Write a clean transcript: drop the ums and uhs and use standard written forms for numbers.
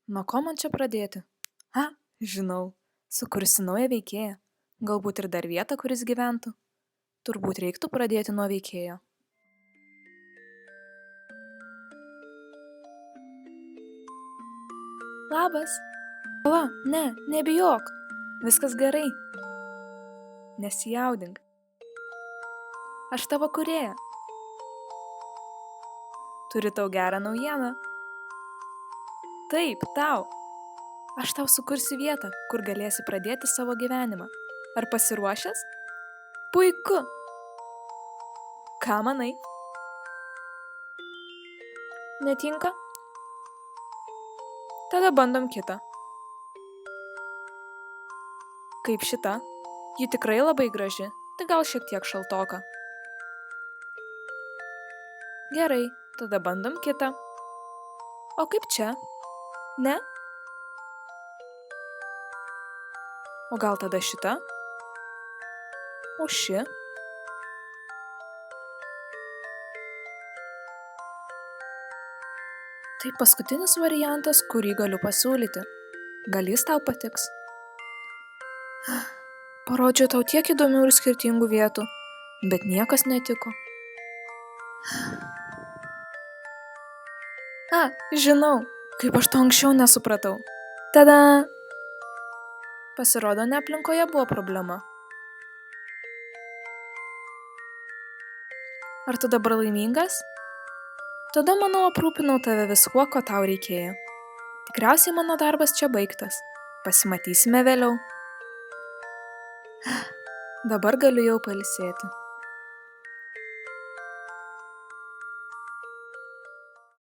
Nuo ko man čia pradėti? Žinau. Sukursi naują veikėją. Galbūt ir dar vietą, kuris gyventų. Turbūt reiktų pradėti nuo veikėjo. Labas. Pala, ne, nebijok. Viskas gerai. Nesijaudink. Aš tavo kūrėja. Turiu tau gerą naujieną. Taip, tau. Aš tau sukursiu vietą, kur galėsi pradėti savo gyvenimą. Ar pasiruošęs? Puiku. Ką manai? Netinka? Tada bandom kitą. Kaip šita? Ji tikrai labai graži, tai gal šiek tiek šaltoka. Gerai, tada bandom kitą. O kaip čia? Ne? O gal tada šita? O ši? Tai paskutinis variantas, kurį galiu pasiūlyti. Gal jis tau patiks? Parodžiau tau tiek įdomių ir skirtingų vietų, bet niekas netiko. Žinau, kaip aš to anksčiau nesupratau. Tada! Pasirodo, ne aplinkoje buvo problema. Ar tu dabar laimingas? Tada, manau, aprūpinau tave viskuo, ko tau reikėjo. Tikriausiai mano darbas čia baigtas. Pasimatysime vėliau. Dabar galiu jau pailsėti.